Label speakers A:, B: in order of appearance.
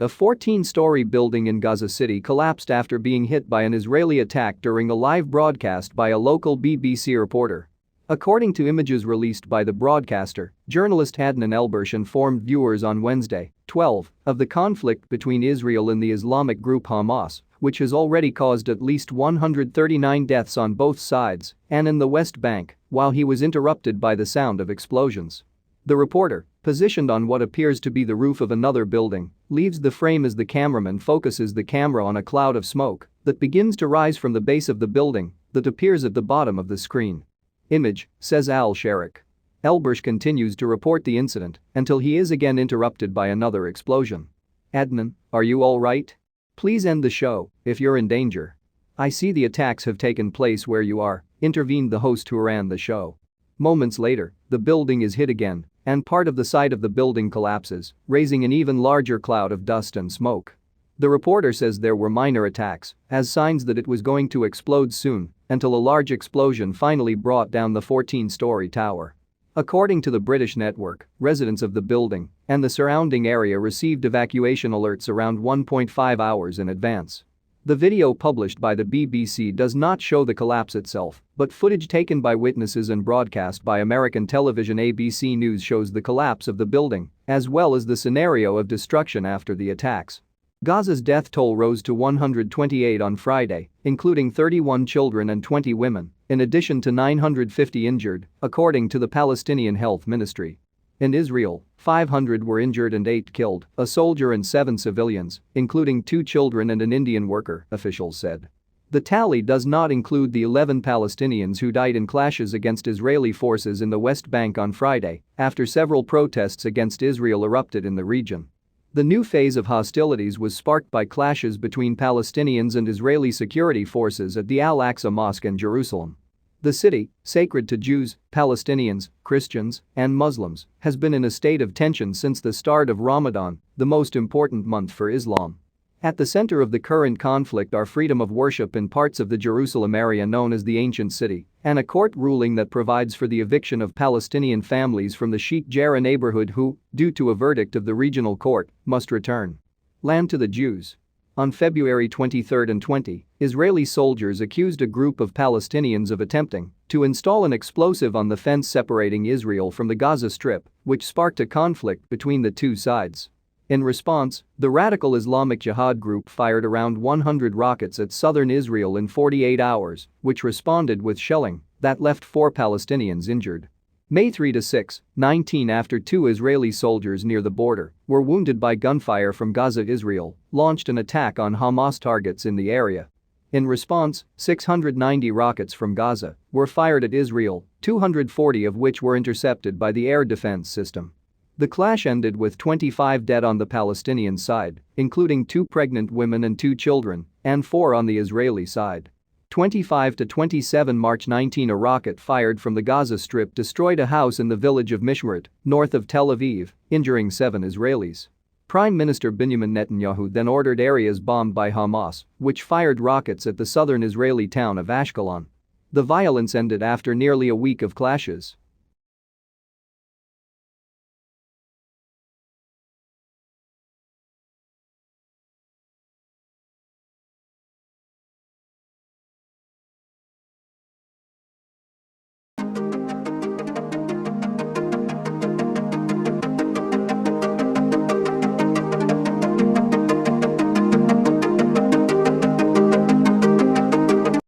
A: A 14-story building in Gaza City collapsed after being hit by an Israeli attack during a live broadcast by a local BBC reporter. According to images released by the broadcaster, journalist Adnan Elbursh informed viewers on Wednesday, 12, of the conflict between Israel and the Islamic group Hamas, which has already caused at least 139 deaths on both sides and in the West Bank, while he was interrupted by the sound of explosions. The reporter, positioned on what appears to be the roof of another building, leaves the frame as the cameraman focuses the camera on a cloud of smoke that begins to rise from the base of the building that appears at the bottom of the screen. Image, says Al-Sharouk. Elbursh continues to report the incident until he is again interrupted by another explosion. Adnan, are you all right? Please end the show if you're in danger. I see the attacks have taken place where you are, intervened the host who ran the show. Moments later, the building is hit again, and part of the side of the building collapses, raising an even larger cloud of dust and smoke. The reporter says there were minor attacks, as signs that it was going to explode soon, until a large explosion finally brought down the 14-story tower. According to the British network, residents of the building and the surrounding area received evacuation alerts around 1.5 hours in advance. The video published by the BBC does not show the collapse itself, but footage taken by witnesses and broadcast by American television ABC News shows the collapse of the building, as well as the scenario of destruction after the attacks. Gaza's death toll rose to 128 on Friday, including 31 children and 20 women, in addition to 950 injured, according to the Palestinian Health Ministry. In Israel, 500 were injured and 8 killed, a soldier and 7 civilians, including 2 children and an Indian worker, officials said. The tally does not include the 11 Palestinians who died in clashes against Israeli forces in the West Bank on Friday, after several protests against Israel erupted in the region. The new phase of hostilities was sparked by clashes between Palestinians and Israeli security forces at the Al-Aqsa Mosque in Jerusalem. The city, sacred to Jews, Palestinians, Christians, and Muslims, has been in a state of tension since the start of Ramadan, the most important month for Islam. At the center of the current conflict are freedom of worship in parts of the Jerusalem area known as the Ancient City, and a court ruling that provides for the eviction of Palestinian families from the Sheikh Jarrah neighborhood who, due to a verdict of the regional court, must return land to the Jews. On February 23 and 20, Israeli soldiers accused a group of Palestinians of attempting to install an explosive on the fence separating Israel from the Gaza Strip, which sparked a conflict between the two sides. In response, the radical Islamic Jihad group fired around 100 rockets at southern Israel in 48 hours, which responded with shelling that left 4 Palestinians injured. May 3-6, 19 after 2 Israeli soldiers near the border were wounded by gunfire from Gaza. Israel launched an attack on Hamas targets in the area. In response, 690 rockets from Gaza were fired at Israel, 240 of which were intercepted by the air defense system. The clash ended with 25 dead on the Palestinian side, including 2 pregnant women and 2 children, and 4 on the Israeli side. 25-27 March 19 a rocket fired from the Gaza Strip destroyed a house in the village of Mishmeret, north of Tel Aviv, injuring 7 Israelis. Prime Minister Binyamin Netanyahu then ordered areas bombed by Hamas, which fired rockets at the southern Israeli town of Ashkelon. The violence ended after nearly a week of clashes.